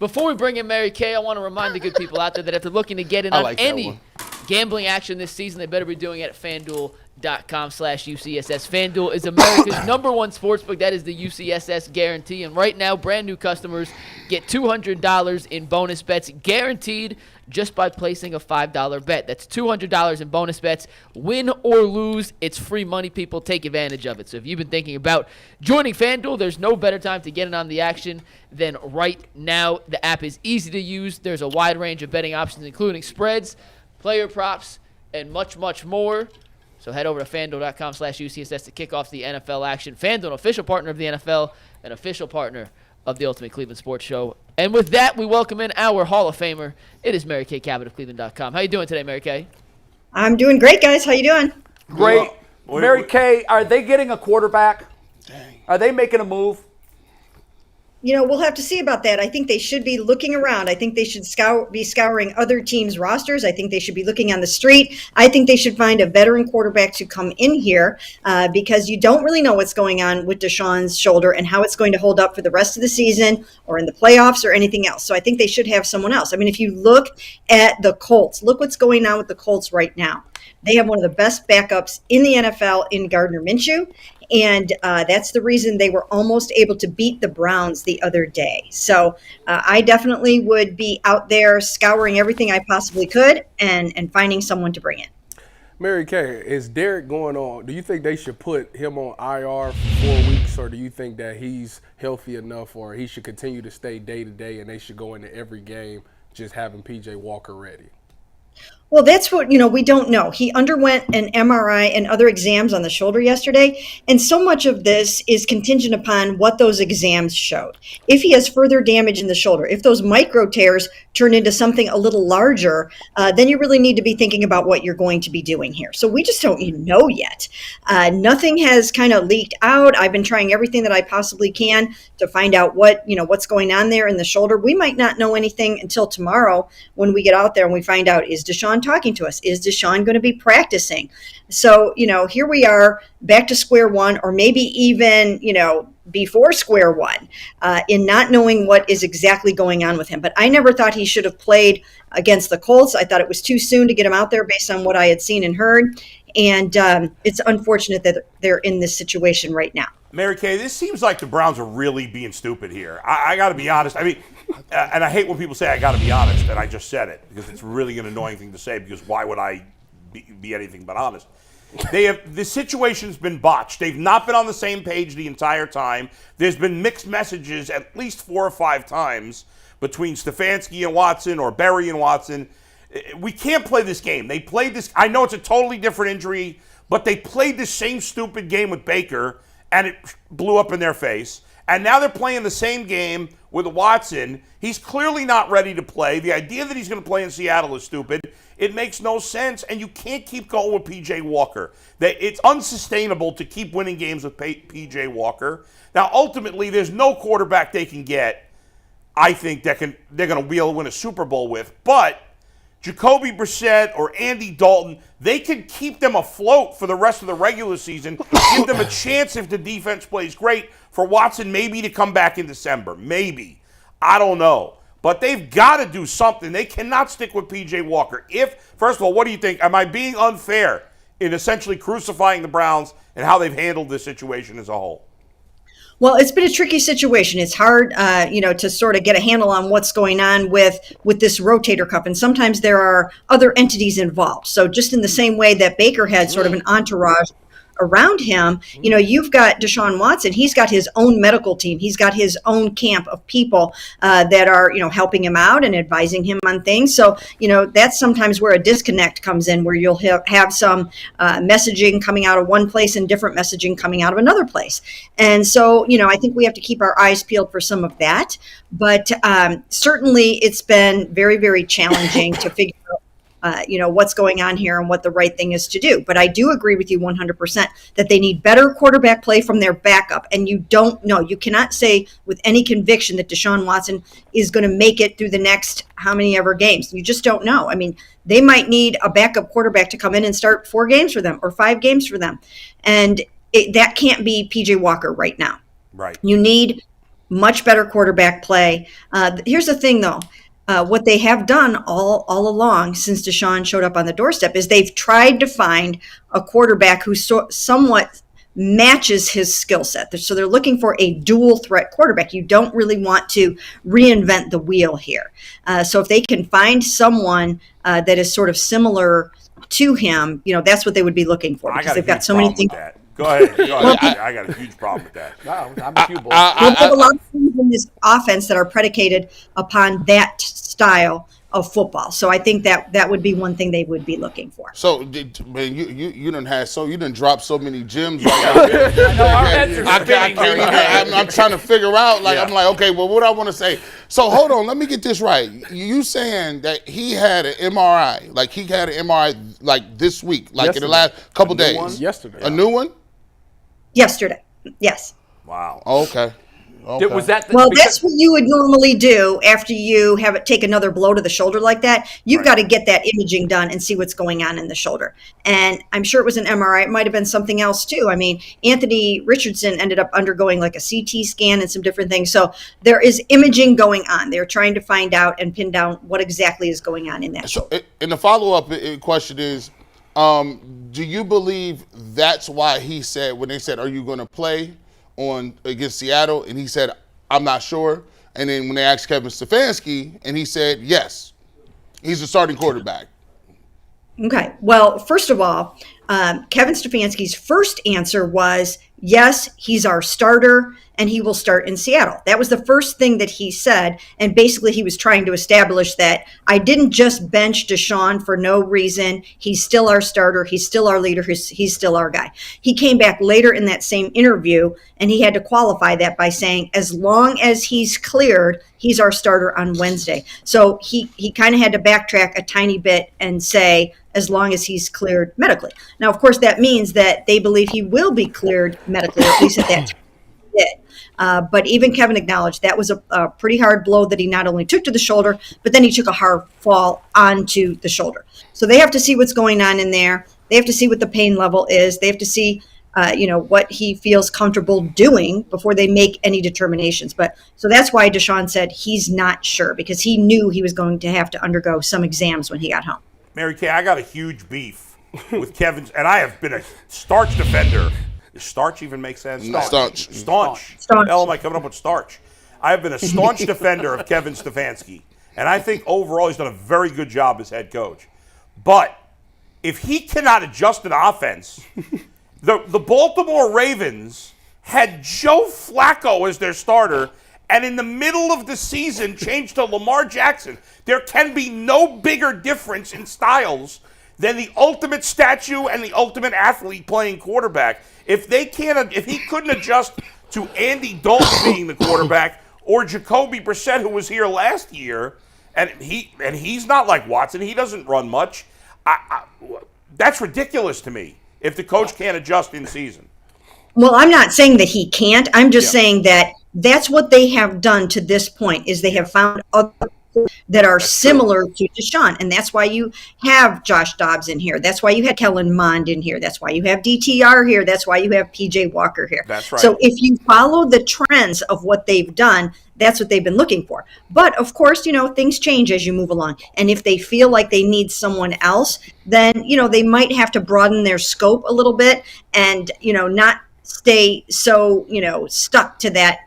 Before we bring in Mary Kay, I want to remind the good people out there that if they're looking to get in on any gambling action this season, they better be doing it at FanDuel.com/UCSS. FanDuel is America's #1 sportsbook. That is the UCSS guarantee. And right now, brand new customers get $200 in bonus bets guaranteed just by placing a $5 bet. That's $200 in bonus bets. Win or lose, it's free money. People take advantage of it. So if you've been thinking about joining FanDuel, there's no better time to get in on the action than right now. The app is easy to use. There's a wide range of betting options, including spreads, player props, and much, much more. So head over to FanDuel.com/UCSS to kick off the NFL action. FanDuel, an official partner of the NFL, an official partner of the Ultimate Cleveland Sports Show. And with that, we welcome in our Hall of Famer. It is Mary Kay Cabot of Cleveland.com. How you doing today, Mary Kay? I'm doing great, guys. How you doing? Great. Mary Kay, are they getting a quarterback? Dang. Are they making a move? You know, we'll have to see about that. I think they should be looking around. I think they should be scouring other teams' rosters. I think they should be looking on the street. I think they should find a veteran quarterback to come in here because you don't really know what's going on with Deshaun's shoulder and how it's going to hold up for the rest of the season or in the playoffs or anything else. So I think they should have someone else. I mean, if you look at the Colts, look what's going on with the Colts right now. They have one of the best backups in the NFL in Gardner Minshew. And that's the reason they were almost able to beat the Browns the other day. So I definitely would be out there scouring everything I possibly could and finding someone to bring in. Mary Kay, is Derek going on? Do you think they should put him on IR for 4 weeks, or do you think that he's healthy enough, or he should continue to stay day to day and they should go into every game just having P.J. Walker ready? Well, that's what, we don't know. He underwent an MRI and other exams on the shoulder yesterday, and so much of this is contingent upon what those exams showed. If he has further damage in the shoulder, if those micro tears turn into something a little larger, then you really need to be thinking about what you're going to be doing here. So we just don't even know yet. Nothing has kind of leaked out. I've been trying everything that I possibly can to find out what's going on there in the shoulder. We might not know anything until tomorrow when we get out there and we find out, is Deshaun talking to us? Is Deshaun going to be practicing? So, here we are back to square one, or maybe even, before square one, in not knowing what is exactly going on with him. But I never thought he should have played against the Colts. I thought it was too soon to get him out there based on what I had seen and heard. And it's unfortunate that they're in this situation right now. Mary Kay, this seems like the Browns are really being stupid here. I got to be honest. I mean, and I hate when people say I got to be honest, and I just said it because it's really an annoying thing to say, because why would I be anything but honest? The situation's been botched. They've not been on the same page the entire time. There's been mixed messages at least 4 or 5 times between Stefanski and Watson, or Berry and Watson. We can't play this game. They played this. I know it's a totally different injury, but they played the same stupid game with Baker, and it blew up in their face. And now they're playing the same game with Watson. He's clearly not ready to play. The idea that he's going to play in Seattle is stupid. It makes no sense, and you can't keep going with P.J. Walker. It's unsustainable to keep winning games with P.J. Walker. Now, ultimately, there's no quarterback they can get, I think, they're going to be able to win a Super Bowl with. But Jacoby Brissett or Andy Dalton, they can keep them afloat for the rest of the regular season, give them a chance if the defense plays great for Watson maybe to come back in December. Maybe. I don't know. But they've got to do something. They cannot stick with P.J. Walker. First of all, what do you think? Am I being unfair in essentially crucifying the Browns and how they've handled this situation as a whole? Well, it's been a tricky situation. It's hard, to sort of get a handle on what's going on with this rotator cuff. And sometimes there are other entities involved. So just in the same way that Baker had sort of an entourage around him, you've got Deshaun Watson. He's got his own medical team. He's got his own camp of people that are, helping him out and advising him on things. So, that's sometimes where a disconnect comes in, where you'll have some messaging coming out of one place and different messaging coming out of another place. And so, I think we have to keep our eyes peeled for some of that. But certainly it's been very, very challenging to figure out what's going on here and what the right thing is to do. But I do agree with you 100% that they need better quarterback play from their backup. And you don't know. You cannot say with any conviction that Deshaun Watson is going to make it through the next how many ever games. You just don't know. I mean, they might need a backup quarterback to come in and start 4 games for them or 5 games for them. And that can't be P.J. Walker right now. Right. You need much better quarterback play. Here's the thing, though. What they have done all along since Deshaun showed up on the doorstep is they've tried to find a quarterback who somewhat matches his skill set. So they're looking for a dual threat quarterback. You don't really want to reinvent the wheel here. So if they can find someone that is sort of similar to him, that's what they would be looking for, because they've got so many things. Go ahead. I got a huge problem with that. No, I'm a cue ball. They have a lot of things in this offense that are predicated upon that style of football. So I think that would be one thing they would be looking for. So, man, you done dropped so many gems right now. I'm trying to figure out. I'm like, okay, well, what I want to say. So hold on, let me get this right. You saying that he had an MRI, this week, yesterday. In the last couple days? Yesterday. A new one? Yesterday, yes. Wow. Okay. Was that that's what you would normally do after you have it take another blow to the shoulder like that. You've got to get that imaging done and see what's going on in the shoulder. And I'm sure it was an MRI. It might have been something else too. I mean, Anthony Richardson ended up undergoing like a CT scan and some different things. So there is imaging going on. They're trying to find out and pin down what exactly is going on in that shoulder. And the follow-up question is, do you believe that's why he said, when they said, are you going to play against Seattle, and he said, I'm not sure. And then when they asked Kevin Stefanski, and he said, yes, he's the starting quarterback. Okay. Well, first of all, Kevin Stefanski's first answer was, yes, he's our starter, and he will start in Seattle. That was the first thing that he said, and basically he was trying to establish that I didn't just bench Deshaun for no reason. He's still our starter. He's still our leader. He's still our guy. He came back later in that same interview, and he had to qualify that by saying, as long as he's cleared, he's our starter on Wednesday. So he kind of had to backtrack a tiny bit and say, as long as he's cleared medically. Now, of course, that means that they believe he will be cleared medically, at least at that time he did. But even Kevin acknowledged that was a pretty hard blow that he not only took to the shoulder, but then he took a hard fall onto the shoulder. So they have to see what's going on in there. They have to see what the pain level is. They have to see, what he feels comfortable doing before they make any determinations. So that's why Deshaun said he's not sure, because he knew he was going to have to undergo some exams when he got home. Mary Kay, I got a huge beef with Kevin's, and I have been a starch defender. Does starch even make sense? Staunch. Staunch. Staunch. Hell, am I coming up with starch? I have been a staunch defender of Kevin Stefanski, and I think overall he's done a very good job as head coach. But if he cannot adjust an offense, the Baltimore Ravens had Joe Flacco as their starter, and in the middle of the season changed to Lamar Jackson. There can be no bigger difference in styles than the ultimate statue and the ultimate athlete playing quarterback. If he couldn't adjust to Andy Dalton being the quarterback or Jacoby Brissett, who was here last year, and he's not like Watson, he doesn't run much. That's ridiculous to me if the coach can't adjust in season. Well, I'm not saying that he can't. I'm just saying that that's what they have done to this point, is they have found other that are similar to Deshaun. And that's why you have Josh Dobbs in here. That's why you had Kellen Mond in here. That's why you have DTR here. That's why you have PJ Walker here. That's right. So if you follow the trends of what they've done, that's what they've been looking for. But of course, things change as you move along. And if they feel like they need someone else, then, they might have to broaden their scope a little bit and, not stay so, stuck to that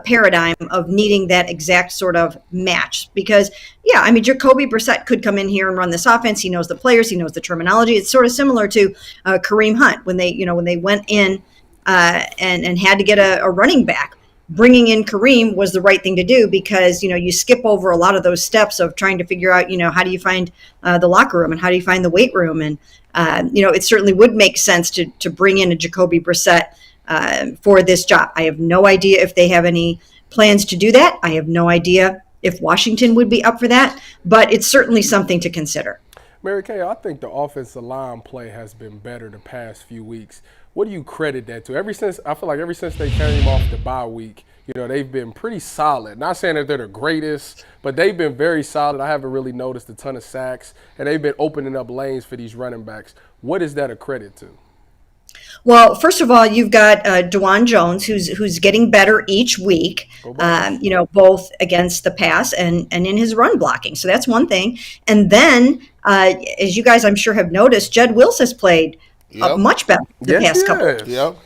paradigm of needing that exact sort of match. Because, Jacoby Brissett could come in here and run this offense. He knows the players. He knows the terminology. It's sort of similar to Kareem Hunt when they went in and had to get a running back. Bringing in Kareem was the right thing to do, because, you skip over a lot of those steps of trying to figure out, how do you find the locker room and how do you find the weight room? And, it certainly would make sense to bring in a Jacoby Brissett for this job. I have no idea if they have any plans to do that. I have no idea if Washington would be up for that, but it's certainly something to consider. Mary Kay, I think the offensive line play has been better the past few weeks. What do you credit that to? I feel like ever since they came off the bye week, they've been pretty solid. Not saying that they're the greatest, but they've been very solid. I haven't really noticed a ton of sacks, and they've been opening up lanes for these running backs. What is that a credit to? Well, first of all, you've got DeJuan Jones, who's getting better each week. Both against the pass and in his run blocking. So that's one thing. And then, as you guys, I'm sure, have noticed, Jed Wills has played much better the past couple. Yep.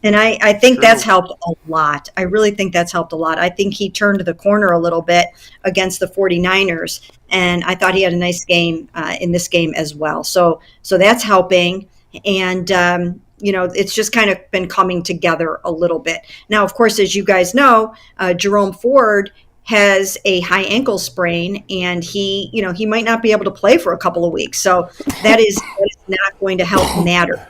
And I think that's helped a lot. I really think that's helped a lot. I think he turned the corner a little bit against the 49ers, and I thought he had a nice game in this game as well. So that's helping. And, it's just kind of been coming together a little bit. Now, of course, as you guys know, Jerome Ford has a high ankle sprain, and he might not be able to play for a couple of weeks. So that is not going to help matter.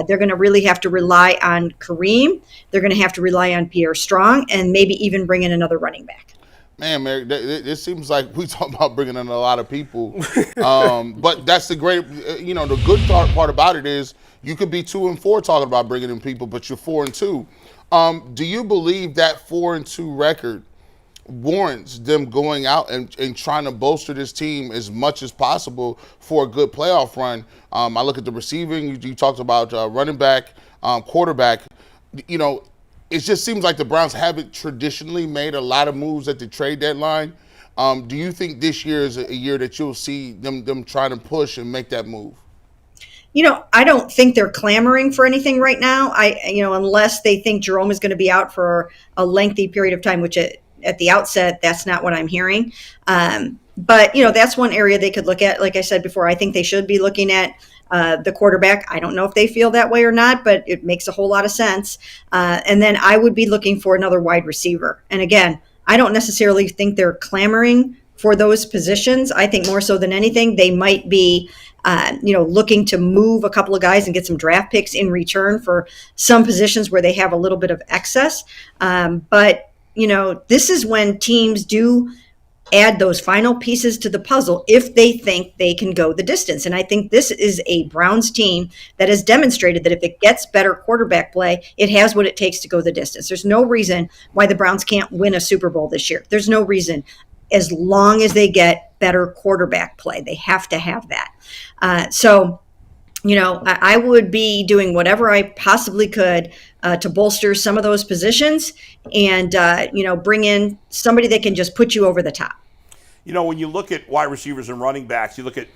They're going to really have to rely on Kareem. They're going to have to rely on Pierre Strong, and maybe even bring in another running back. Man, Mary, it seems like we talk about bringing in a lot of people. But that's the great, the good part about it is you could be 2-4 talking about bringing in people, but you're 4-2. Do you believe that 4-2 record warrants them going out and trying to bolster this team as much as possible for a good playoff run? I look at the receiving. You talked about running back, quarterback. It just seems like the Browns haven't traditionally made a lot of moves at the trade deadline. Do you think this year is a year that you'll see them trying to push and make that move? I don't think they're clamoring for anything right now. Unless they think Jerome is going to be out for a lengthy period of time, which at the outset, that's not what I'm hearing. But that's one area they could look at. Like I said before, I think they should be looking at the quarterback. I don't know if they feel that way or not, but it makes a whole lot of sense. And then I would be looking for another wide receiver. And again, I don't necessarily think they're clamoring for those positions. I think more so than anything, they might be, looking to move a couple of guys and get some draft picks in return for some positions where they have a little bit of excess. But this is when teams do add those final pieces to the puzzle if they think they can go the distance. And I think this is a Browns team that has demonstrated that if it gets better quarterback play, it has what it takes to go the distance. There's no reason why the Browns can't win a Super Bowl this year. There's no reason, as long as they get better quarterback play. They have to have that. I would be doing whatever I possibly could to bolster some of those positions and, bring in somebody that can just put you over the top. When you look at wide receivers and running backs, you look at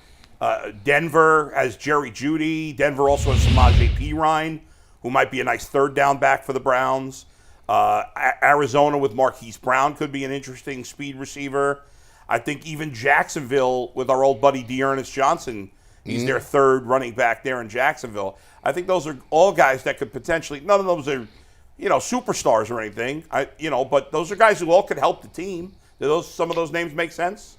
Denver has Jerry Jeudy. Denver also has Samaje Perine, who might be a nice third down back for the Browns. Arizona with Marquise Brown could be an interesting speed receiver. I think even Jacksonville with our old buddy Dearness Johnson, he's their third running back there in Jacksonville. I think those are all guys that could potentially, none of those are, superstars or anything, but those are guys who all could help the team. Do some of those names make sense?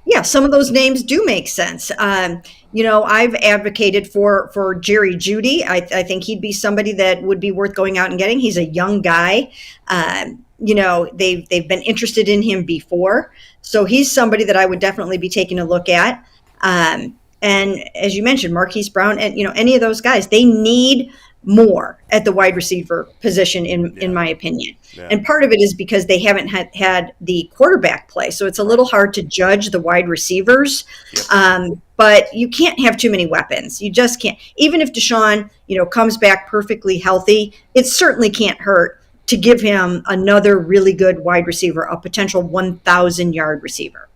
Yeah, some of those names do make sense. I've advocated for Jerry Jeudy. I think he'd be somebody that would be worth going out and getting. He's a young guy. They've been interested in him before. So he's somebody that I would definitely be taking a look at. And as you mentioned, Marquise Brown and, any of those guys, they need more at the wide receiver position, in my opinion. Yeah. And part of it is because they haven't had the quarterback play. So it's a little hard to judge the wide receivers. Yep. But you can't have too many weapons. You just can't. Even if Deshaun, comes back perfectly healthy, it certainly can't hurt to give him another really good wide receiver, a potential 1,000-yard receiver.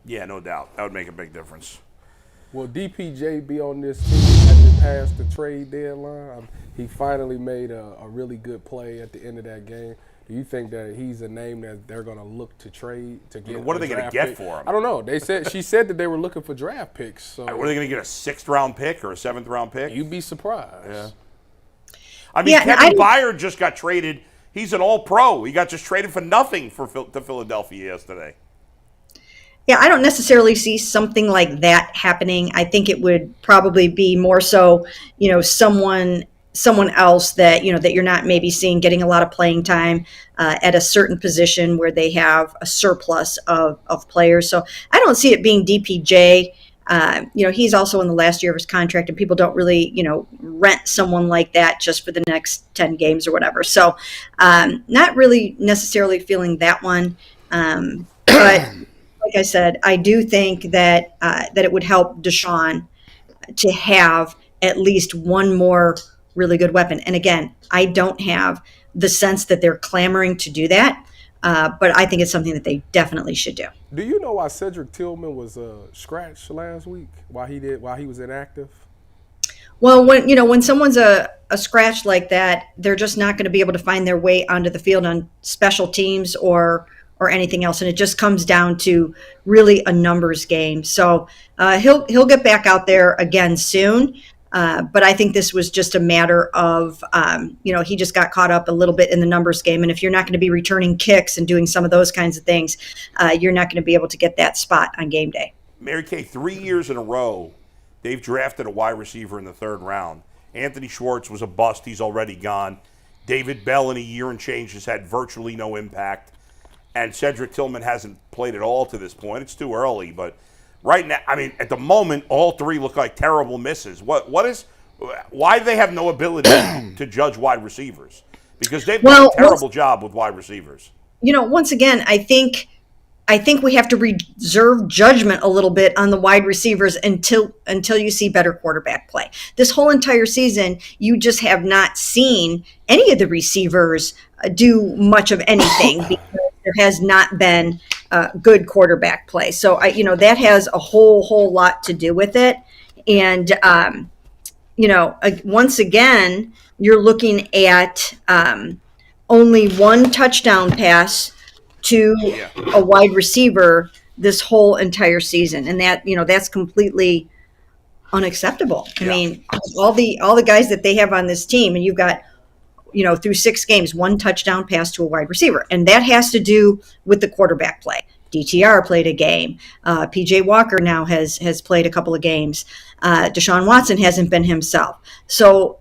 Yeah, no doubt. That would make a big difference. Will DPJ be on this team as it passed the trade deadline? He finally made a really good play at the end of that game. Do you think that he's a name that they're going to look to trade to get? What are they going to get for him? I don't know. She said that they were looking for draft picks. So what are they going to get? A 6th-round pick or a 7th-round pick? You'd be surprised. Yeah. Kevin Byard just got traded. He's an all-pro. He got just traded for nothing to Philadelphia yesterday. Yeah, I don't necessarily see something like that happening. I think it would probably be more so, someone else that, that you're not maybe seeing getting a lot of playing time at a certain position where they have a surplus of players. So I don't see it being DPJ. He's also in the last year of his contract, and people don't really, rent someone like that just for the next 10 games or whatever. So not really necessarily feeling that one. But like I said, I do think that it would help Deshaun to have at least one more really good weapon. And again, I don't have the sense that they're clamoring to do that, but I think it's something that they definitely should do. Do you know why Cedric Tillman was scratched last week? Why he was inactive? Well, when someone's a scratch like that, they're just not going to be able to find their way onto the field on special teams or anything else, and it just comes down to really a numbers game. So he'll get back out there again soon, but I think this was just a matter of he just got caught up a little bit in the numbers game, and if you're not going to be returning kicks and doing some of those kinds of things, you're not going to be able to get that spot on game day. Mary Kay, 3 years in a row, they've drafted a wide receiver in the third round. Anthony Schwartz was a bust. He's already gone. David Bell in a year and change has had virtually no impact. And Cedric Tillman hasn't played at all to this point. It's too early, but right now, I mean, at the moment, all three look like terrible misses. Why do they have no ability to judge wide receivers? Because they've done a terrible job with wide receivers. Once again, I think we have to reserve judgment a little bit on the wide receivers until you see better quarterback play. This whole entire season, you just have not seen any of the receivers do much of anything because there has not been good quarterback play. So that has a whole lot to do with it. And once again, you're looking at only one touchdown pass to a wide receiver this whole entire season, and that's completely unacceptable. I mean, all the guys that they have on this team, and you've got through 6 games, one touchdown pass to a wide receiver, and that has to do with the quarterback play. DTR played a game. PJ Walker now has played a couple of games. Deshaun Watson hasn't been himself. So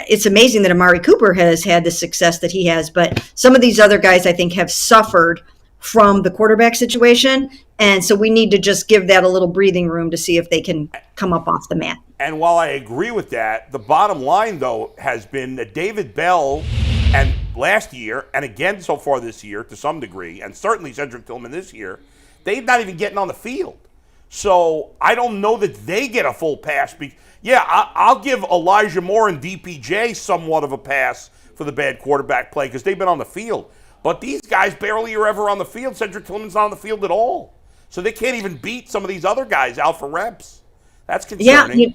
it's amazing that Amari Cooper has had the success that he has, but some of these other guys I think have suffered from the quarterback situation, and so we need to just give that a little breathing room to see if they can come up off the mat. And while I agree with that, the bottom line, though, has been that David Bell and last year, and again so far this year to some degree, and certainly Cedric Tillman this year, they're not even getting on the field. So I don't know that they get a full pass. I'll give Elijah Moore and DPJ somewhat of a pass for the bad quarterback play because they've been on the field. But these guys barely are ever on the field. Cedric Tillman's not on the field at all. So they can't even beat some of these other guys out for reps. That's concerning.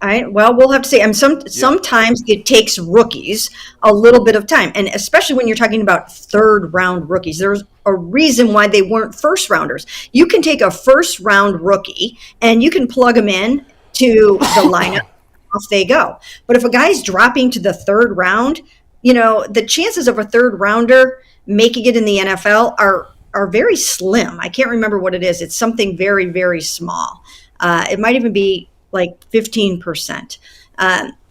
Well, we'll have to see. Sometimes it takes rookies a little bit of time, and especially when you're talking about third-round rookies. There's a reason why they weren't first-rounders. You can take a first-round rookie, and you can plug them in to the lineup. Off they go. But if a guy's dropping to the third round, the chances of a third-rounder making it in the NFL are very slim. I can't remember what it is. It's something very, very small. It might even be like 15%.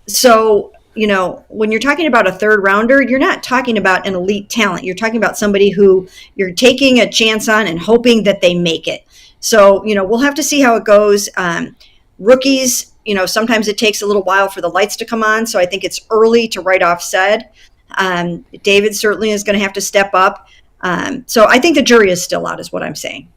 So, when you're talking about a third rounder, you're not talking about an elite talent. You're talking about somebody who you're taking a chance on and hoping that they make it. So, we'll have to see how it goes. Rookies, sometimes it takes a little while for the lights to come on. So I think it's early to write off said. David certainly is going to have to step up. So I think the jury is still out is what I'm saying.